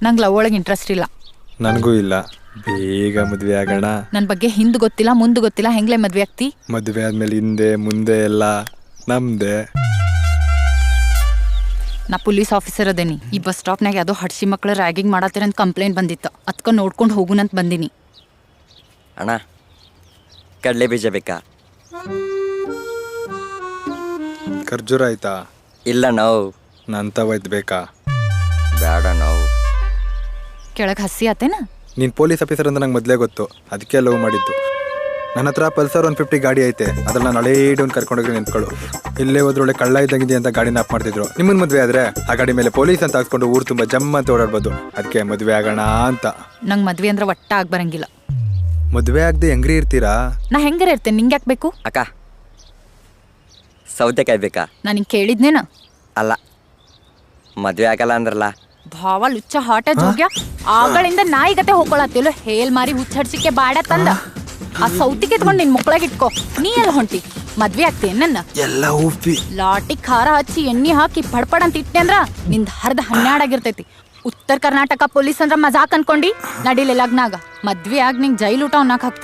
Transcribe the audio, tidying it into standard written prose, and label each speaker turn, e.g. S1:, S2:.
S1: ನಂಗೆ ಲವ್ ಒಳಗೆ ಇಂಟ್ರೆಸ್ಟ್ ಇಲ್ಲ.
S2: ನನಗೂ ಇಲ್ಲ. ಬೇಗ ಮದುವೆ ಆಗೋಣ.
S1: ನನ್ನ ಬಗ್ಗೆ ಹಿಂದೆ ಗೊತ್ತಿಲ್ಲ ಮುಂದೆ ಗೊತ್ತಿಲ್ಲ, ಹೆಂಗ್ಲೆ ಮದ್ವೆ ಆಗ್ತಿ?
S2: ಮದುವೆ ಆದ್ಮೇಲೆ ಹಿಂದೆ ಮುಂದೆ ಎಲ್ಲ ನಮ್ದೆ.
S1: ನಾ ಪೊಲೀಸ್ ಆಫೀಸರ್ ಅದೇನಿ. ಈ ಬಸ್ ಸ್ಟಾಪ್ನಾಗ ಯಾವುದೋ ಹಡ್ಸಿ ಮಕ್ಕಳು ರ್ಯಾಗಿಂಗ್ ಮಾಡತ್ತೀರಂತ ಕಂಪ್ಲೇಂಟ್ ಬಂದಿತ್ತು. ಅದಕ್ಕೆ ನೋಡ್ಕೊಂಡು ಹೋಗುನಂತ ಬಂದಿನಿ.
S3: ಅಣ್ಣ ಕಡಲೆ ಬೀಜ ಬೇಕಾ?
S2: ಖರ್ಜೂರ ಆಯ್ತಾ?
S3: ಇಲ್ಲ ನಾವು
S2: ನಂತವೈದ್ ಬೇಕಾ?
S3: ಬೇಡ ನಾವು.
S1: ಕೆಳಗೆ ಹಸಿ ಆತೇನ?
S2: ನೀನು ಪೊಲೀಸ್ ಆಫೀಸರ್ ಅಂತ ನಂಗೆ ಮೊದಲೇ ಗೊತ್ತು, ಅದಕ್ಕೆ ಲವ್ ಮಾಡಿದ್ದು. ನನ್ನ ಹತ್ರ ಪಲ್ಸರ್ 150 ಗಾಡಿ ಐತೆ, ಅದ್ರಲ್ಲಿ ನಾನು ಹಳೇಡಿ ಒಂದು ಕರ್ಕೊಂಡೋಗಿ ನಿಂತ್ಕೊಳ್ಳು. ಇಲ್ಲೇ ಹೋದ್ರೊಳ್ಳೆ ಕಳ್ಳ ಇದ್ದಂಗಿದೆ ಅಂತ ಗಾಡಿನ ಆಫ್ ಮಾಡ್ತಿದ್ರು. ನಿಮ್ಮನ್ನ ಮದುವೆ ಆದ್ರೆ ಆ ಗಾಡಿ ಮೇಲೆ ಪೊಲೀಸ್ ಅಂತ ಹಾಕ್ಸ್ಕೊಂಡು ಊರು ತುಂಬ ಜಮ್ಮ ಅಂತ ಓಡಾಡ್ಬೋದು. ಅದಕ್ಕೆ ಮದುವೆ ಆಗೋಣ ಅಂತ.
S1: ನಂಗೆ ಮದ್ವೆ ಅಂದ್ರೆ ಒಟ್ಟ ಆಗಿ ಬರಂಗಿಲ್ಲ.
S2: ಮದುವೆ ಆಗದೆ ಹೆಂಗ್ರಿ ಇರ್ತೀರಾ?
S1: ನಾ ಹೆಂಗಾರ ಇರ್ತೇನೆ, ನಿಂಗೆ ಯಾಕೆ ಬೇಕು?
S3: ಅಕ್ಕ ಸೌತೆಕಾಯಿ ಬೇಕಾ?
S1: ನಾನು ಹಿಂಗೆ ಕೇಳಿದ್ನೇನ?
S3: ಅಲ್ಲ ಮದುವೆ ಆಗಲ್ಲ ಅಂದ್ರಲ್ಲ.
S1: ಭಾವ ಲುಚ್ಚ ಹಾಟ ಜೋಗ್ಯ. ಆಗಳಿಂದ ನಾಯಿಗತೆ ಹೋಗ್ಕೊಳತ್ತಿಲ್ಲ. ಹೇಲ್ ಮಾರಿ ಹುಚ್ಚಡ್ಸಿಕೆ ಬಾಡ ತಂದ ಆ ಸೌತಿಗೆ ಎತ್ಕೊಂಡು ನಿನ್ ಮುಕ್ಕಳಾಗ ಇಟ್ಕೋ. ನೀ ಎಲ್ಲ ಹೊಂಟಿ ಮದ್ವೆ ಆಗ್ತೇನೆ ನನ್ನ?
S2: ಎಲ್ಲ ಉಪ್ಪಿ
S1: ಲಾಟಿ ಖಾರ ಹಚ್ಚಿ ಎಣ್ಣೆ ಹಾಕಿ ಪಡ್ಪಡ್ ಅಂತ ಇಟ್ಟೆ ಅಂದ್ರ ನಿಂದ ಹರ್ದ 12 ಆಗಿರ್ತೈತಿ. ಉತ್ತರ ಕರ್ನಾಟಕ ಪೊಲೀಸ್ ಅಂದ್ರ ಮಜಾಕ್ ಅನ್ಕೊಂಡಿ? ನಡಿಲೆ ಲಗ್ನಾಗ ಮದ್ವೆ ಆಗಿ ನಿಂಗೆ ಜೈಲ್ ಊಟ ಅನ್ನಕ್ ಹಾಕ್ತೇನೆ.